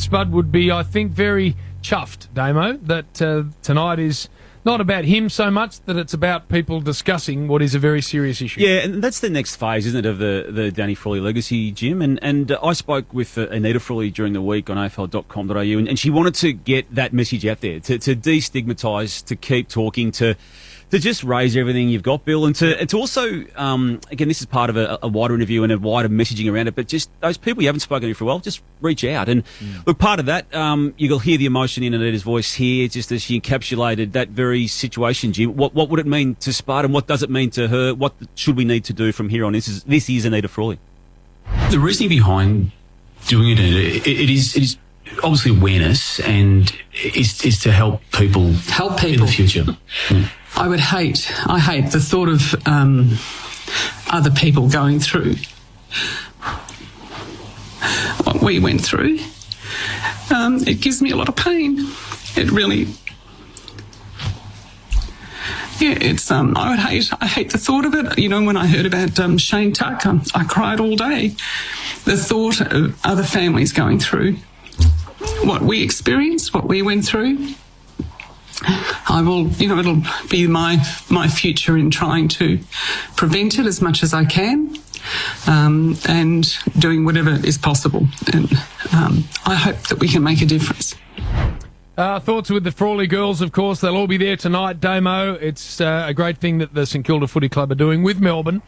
Spud would be, I think, very chuffed, Damo, that tonight is not about him so much, that it's about people discussing what is a very serious issue. Yeah, and that's the next phase, isn't it, of the Danny Frawley legacy, Jim? And I spoke with Anita Frawley during the week on afl.com.au, and she wanted to get that message out there, to destigmatise, to keep talking, to just raise everything you've got, Bill, and to also, again, this is part of a wider interview and a wider messaging around it, but just those people you haven't spoken to for a while, just reach out. And look, part of that, you'll hear the emotion in Anita's voice here, just as she encapsulated that very situation, Jim. What would it mean to Spud, and what does it mean to her? What should we need to do from here on? This is Anita Frawley. The reasoning behind doing it is obviously awareness, and is to help people in the future. Yeah. I hate the thought of other people going through what we went through. It gives me a lot of pain. It really, I hate the thought of it. You know, when I heard about Shane Tuck, I cried all day. The thought of other families going through what we experienced, what we went through. I will, it'll be my future in trying to prevent it as much as I can, and doing whatever is possible. And I hope that we can make a difference. Thoughts with the Frawley girls, of course. They'll all be there tonight, Damo. It's a great thing that the St Kilda Footy Club are doing with Melbourne,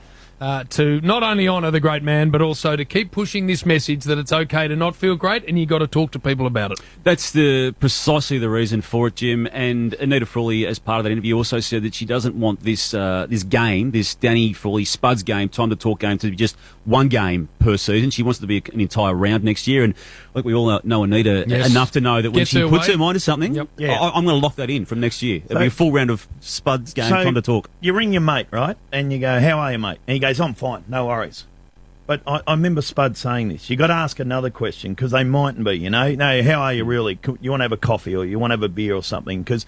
to not only honour the great man, but also to keep pushing this message that it's okay to not feel great, and you got to talk to people about it. That's precisely the reason for it, Jim. And Anita Frawley, as part of that interview, also said that she doesn't want this game, this Danny Frawley Spuds game, Time to Talk game, to be just one game per season. She wants it to be an entire round next year. And like we all know Anita enough to know that when she puts her mind to something, I'm going to lock that in from next year. It'll be a full round of Spuds game, Time to Talk. You ring your mate, right? And you go, "How are you, mate?" And he goes, "I'm fine, no worries." But I remember Spud saying this. You got to ask another question, because they mightn't be, No, how are you really? You want to have a coffee, or you want to have a beer or something? Because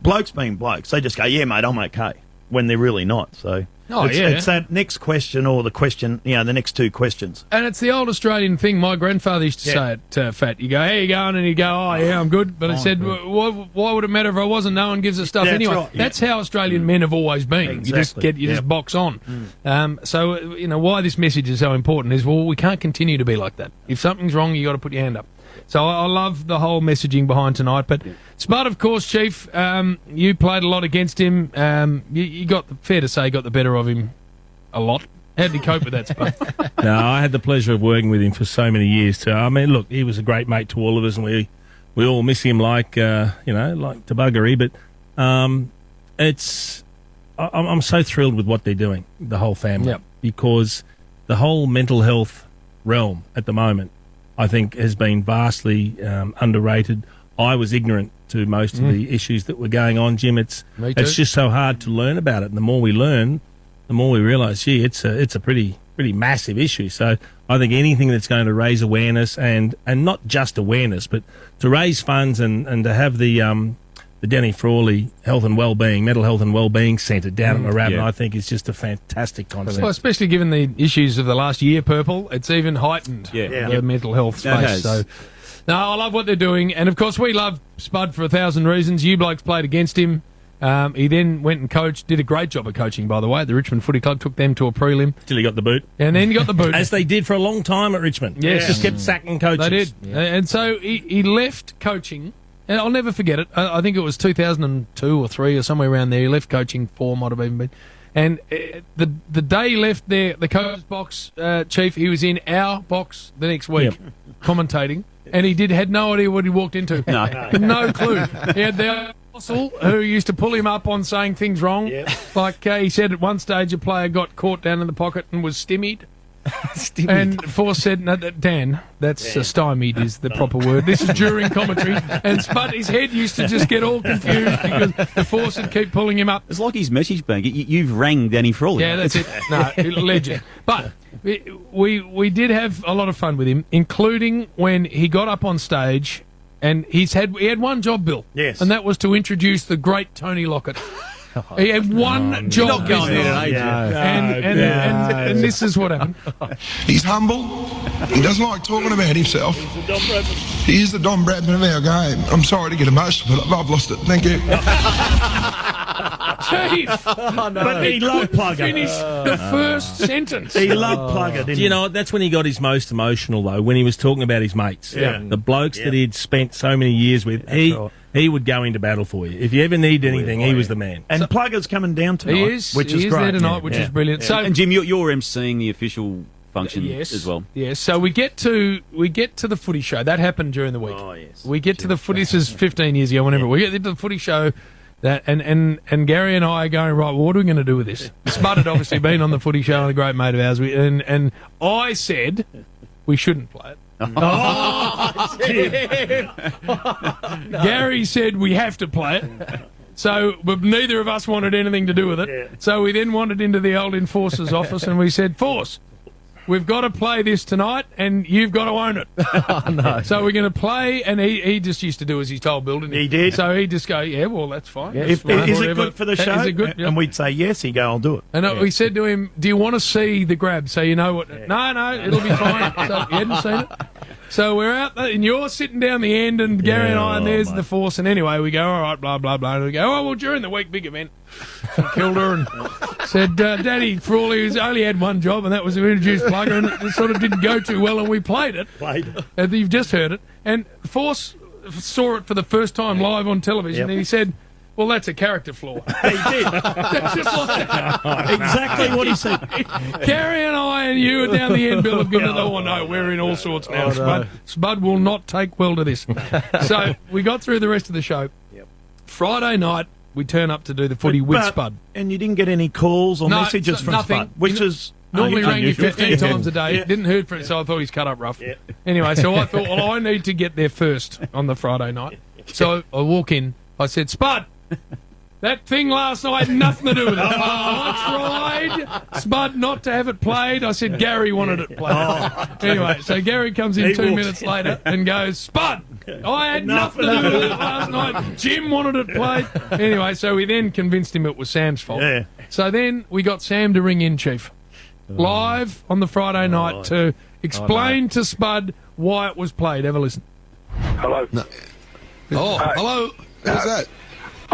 blokes being blokes, they just go, "Yeah, mate, I'm okay," when they're really not. So it's that next question, or the question, the next two questions. And it's the old Australian thing. My grandfather used to say it, Fat. You go, "How you going?" And he'd go, "Oh, yeah, I'm good." But I said, why would it matter if I wasn't? No one gives a stuff anyway. Right, That's how Australian men have always been. Exactly. You just box on. So, why this message is so important is, we can't continue to be like that. If something's wrong, you got to put your hand up. So I love the whole messaging behind tonight. But Spud, of course, Chief, you played a lot against him. You got, fair to say, got the better of him a lot. How did he cope with that, Spud? No, I had the pleasure of working with him for so many years too. I mean, look, he was a great mate to all of us, and we all miss him like to buggery. But I'm so thrilled with what they're doing, the whole family, because the whole mental health realm at the moment, I think, has been vastly underrated. I was ignorant to most of the issues that were going on, Jim. It's just so hard to learn about it, and the more we learn, the more we realise, it's a pretty massive issue. So I think anything that's going to raise awareness, and not just awareness, but to raise funds and to have the Danny Frawley Health and Wellbeing, Mental Health and Wellbeing Centre down at Moorabbin, I think is just a fantastic concept. Well, especially given the issues of the last year, Purple, it's even heightened the mental health space. So, no, I love what they're doing. And, of course, we love Spud for 1,000 reasons. You blokes played against him. He then went and coached, did a great job of coaching, by the way. The Richmond Footy Club took them to a prelim. Till he got the boot. And then he got the boot. As they did for a long time at Richmond. Yes. Just kept sacking coaches. They did. Yeah. And so he left coaching. And I'll never forget it. I think it was 2002 or 3 or somewhere around there. He left coaching, 4 might have even been. And the day he left the coach's box, Chief, he was in our box the next week commentating. And he had no idea what he walked into. No clue. He had the apostle who used to pull him up on saying things wrong. Yep. Like he said at one stage a player got caught down in the pocket and was stymied. And Force said, "No, Dan, that's stymied is the proper word. This is during commentary." And Spud, his head used to just get all confused because the Force would keep pulling him up. It's like his message bank. You've rang Danny Frawley. Yeah, that's it. No, legend. But we did have a lot of fun with him, including when he got up on stage, and he had one job, Bill. Yes. And that was to introduce the great Tony Lockett. He had one job Not going this there, night. eh? And this is what happened. He's humble. He doesn't like talking about himself. He is the Don Bradman of our game. I'm sorry to get emotional, but I've lost it. Thank you. Chief, But he loved Plugger. finish the first sentence. He loved Plugger, didn't Do he? you know what? That's when he got his most emotional, though, when he was talking about his mates. Yeah. The blokes that he'd spent so many years with. He would go into battle for you. If you ever need anything, he was the man. And Plugger's coming down tonight, He is. which he is is great. there tonight, Yeah, which yeah. is brilliant. So And Jim, you're emceeing the official function yes, as well. Yes. So we get to the footy show. That happened during the week. Oh, yes. We get to the footy. This is 15 years ago. Whenever we get to the footy show, that and Gary and I are going, right, well, what are we going to do with this? Spud had obviously been on the footy show and a great mate of ours. And I said we shouldn't play it. Gary said we have to play it. So, but neither of us wanted anything to do with it. Yeah. So we then wandered into the old enforcer's office and we said, Force, we've got to play this tonight and you've got to own it. So we're going to play, and he just used to do as he's told, Bill, didn't he? He did. So he'd just go, yeah, well, that's fine. Is That's fine, it whatever. good for the show? Is it good? Yeah. And we'd say yes. He'd go, I'll do it. And we said to him, do you want to see the grab so you know what... No, it'll be fine. So he hadn't seen it. So we're out there, and you're sitting down the end, and Gary and I, and there's the Force. And anyway, we go, all right, blah, blah, blah. And we go, oh, well, during the week, big event. He killed her and said, Daddy, for all he was, only had one job, and that was to introduce Plugger, and it sort of didn't go too well, and we played it. And you've just heard it. And Force saw it for the first time live on television, and he said, well, that's a character flaw. He did. That's just like Exactly what he said. Gary and I and you are down the end, Bill, have given it. Oh, no, we're in all sorts now. Spud will not take well to this. So we got through the rest of the show. Friday night, we turn up to do the footy with Spud. And you didn't get any calls or No, messages from nothing. Spud, which is Normally rang you unusual. 15 times a day. Didn't heard from it, so I thought he's cut up rough. Anyway, so I thought, well, I need to get there first on the Friday night. So I walk in. I said, Spud, that thing last night had nothing to do with it. I tried, Spud, not to have it played. I said Gary wanted it played. Anyway, so Gary comes in 2 minutes later and goes, Spud, I had nothing to do with it last night. Jim wanted it played. Anyway, so we then convinced him it was Sam's fault. Yeah. So then we got Sam to ring in, Chief, live on the Friday night to explain to Spud why it was played. Have a listen. Hello. Oh, hello. Who's that?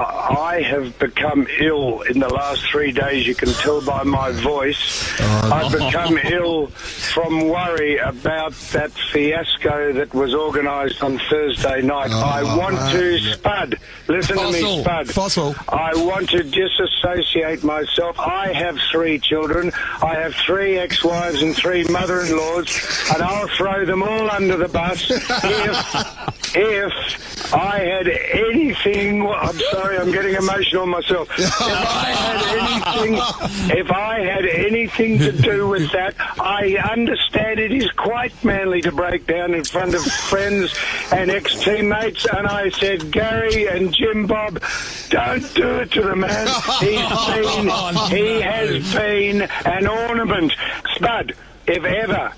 I have become ill in the last 3 days. You can tell by my voice. I've become ill from worry about that fiasco that was organised on Thursday night. I want to, Spud, listen to me, Spud. Fossil. I want to disassociate myself. I have 3 children. I have 3 ex-wives and 3 mother-in-laws, and I'll throw them all under the bus if I had anything... I'm sorry, I'm getting emotional myself. If I had anything to do with that, I understand it is quite manly to break down in front of friends and ex-teammates, and I said, Gary and Jim Bob, don't do it to the man. He has been an ornament. Spud, if ever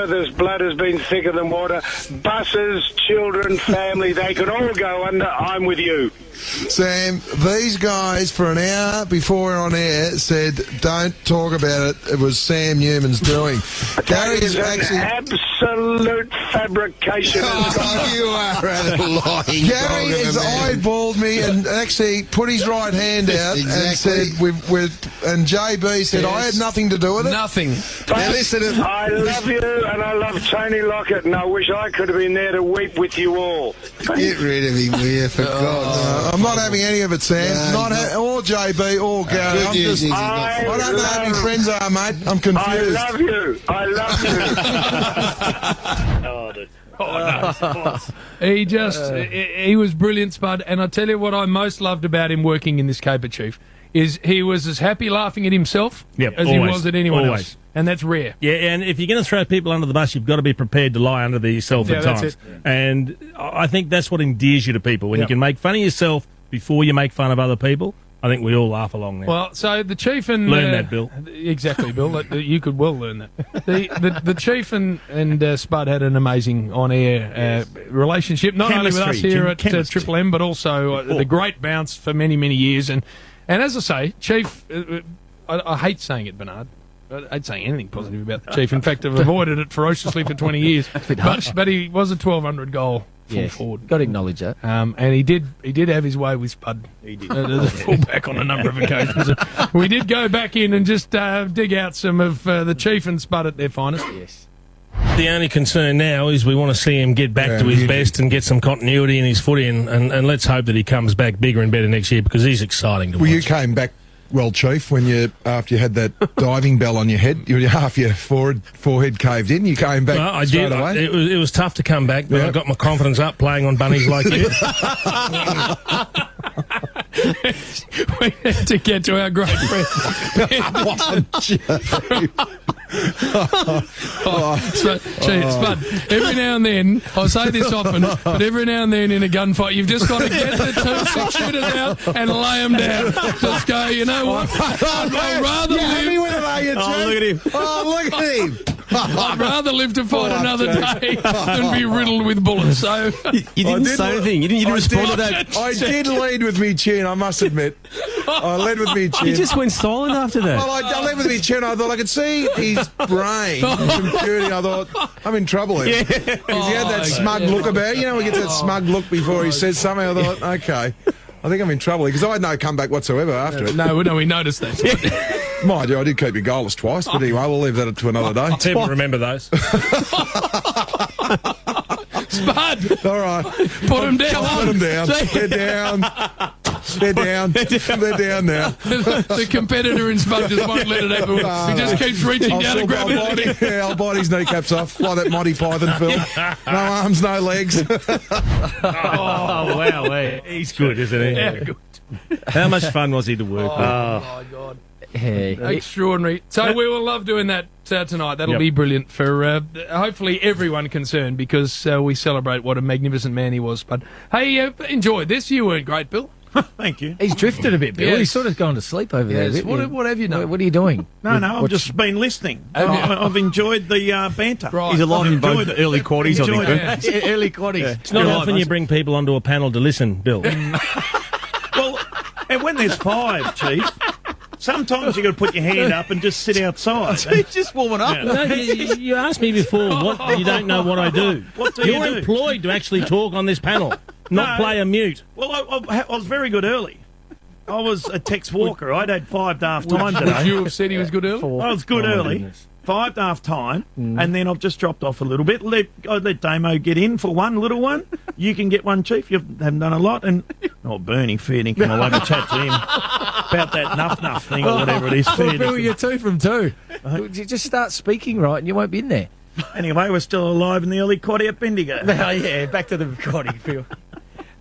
this blood has been thicker than water, buses, children, family, they can all go under. I'm with you. Sam, these guys for an hour before we're on air said don't talk about it. It was Sam Newman's doing. Gary is It's an actually... absolute fabrication. Oh, you are lying. Gary has eyeballed me and actually put his right hand out and said, and JB said, I had nothing to do with it. Nothing. Now listen, I love you and I love Tony Lockett, and I wish I could have been there to weep with you all. get rid of him, will you, for God's sake. I'm not having any of it, Sam. Or JB or Gary. I'm just, I don't know how many friends are, mate. I'm confused. I love you. I love you. He was brilliant, Spud. And I tell you what I most loved about him working in this caper, Chief, is he was as happy laughing at himself as he was at anyone else. And that's rare. Yeah, and if you're going to throw people under the bus, you've got to be prepared to lie under yourself at that's times. it. And I think that's what endears you to people. When you can make fun of yourself before you make fun of other people, I think we all laugh along there. Well, so the Chief and... Learn that, Bill. Exactly, Bill. You could well learn that. The Chief and Spud had an amazing on-air relationship, not only with us here at Triple M, but also the great bounce for many, many years. And And as I say, Chief, I hate saying it, Bernard. I hate saying anything positive about the Chief. In fact, I've avoided it ferociously for 20 years. But he was a 1,200 goal full forward. Got to acknowledge that. And he did have his way with Spud. He did. As a fullback on a number of occasions. We did go back in and just dig out some of the Chief and Spud at their finest. Yes. The only concern now is we want to see him get back to his best and get some continuity in his footy, and let's hope that he comes back bigger and better next year because he's exciting to watch. Well, you came back well, Chief, when after you had that diving bell on your head, half your forehead caved in. You came back I straight did. away. It was tough to come back, but I got my confidence up playing on bunnies like you. We need to get to our great friend. Spud, every now and then, I say this often, but every now and then in a gunfight, you've just got to get the 2 6-shooters out and lay them down. Just go, you know what? I'd rather live. Oh, look at him. Oh, look at him. I'd rather live to fight another day than be riddled with bullets. So You didn't say anything. You didn't respond to that. I did lead with me chin, I must admit. I led with me chin. You just went silent after that. Well, I led with me chin. I thought I could see his brain, his computing. I thought, I'm in trouble here. Because he had that smug look about. He gets that smug look before he says something. I thought, okay, I think I'm in trouble because I had no comeback whatsoever after it. No, we noticed that. Mind you, I did keep you goalless twice, but anyway, we'll leave that to another day. People remember those. Spud, All right. put him down. Put them down. They're down. They're down. They're down now. The competitor in Spud just won't let it happen. He just keeps reaching down and grabbing it. I'll bite his kneecaps off like that Monty Python film. No arms, no legs. Oh, wow. He's good, isn't he? Yeah, good. How much fun was he to work with? Oh, my God. Yeah. Extraordinary. So we will love doing that tonight. That'll be brilliant for hopefully everyone concerned because we celebrate what a magnificent man he was. But hey, enjoyed this. You weren't great, Bill. Thank you. He's drifted a bit, Bill. Yes. He's sort of gone to sleep over there. Yes. a bit. What have you done? What are you doing? No, I've just been listening. I've enjoyed the banter. Right. He's alive in both Enjoyed it. early quarters, I think. Enjoyed it. Yeah. Early quaddies. It's not often you bring people onto a panel to listen, Bill. Well, and when there's 5, Chief, sometimes you got to put your hand up and just sit outside. He's just warming up. No, you asked me before. You don't know what I do. What do you You're do? employed to actually talk on this panel, not No. play a mute. Well, I was very good early. I was a Tex Walker. I'd had 5 to half time Would today. you have said he was good early? I was good early. goodness. 5 to half time, and then I've just dropped off a little bit. I let Damo get in for one little one. You can get one, Chief. You haven't done a lot. And Bernie, fair dinkum, I'll have a chat to him about that nuff thing or whatever it is. Fair Well, Bill, dinkum. you're 2 from 2. You just start speaking right and you won't be in there. Anyway, we're still alive in the early quaddy at Bendigo. Oh, yeah, back to the quaddie, Phil.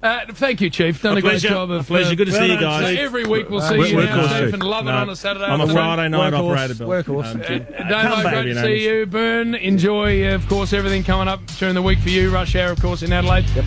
Thank you, Chief. Done a great pleasure. job of A pleasure. Good to see you guys. So every week we'll see Work- you work now, horse. Chief, and love it No, on a Saturday. I'm a Friday night operator, Bill. Workhorse. Damo, Come back. great to see you. Burn, enjoy, of course, everything coming up during the week for you. Rush hour, of course, in Adelaide. Yep.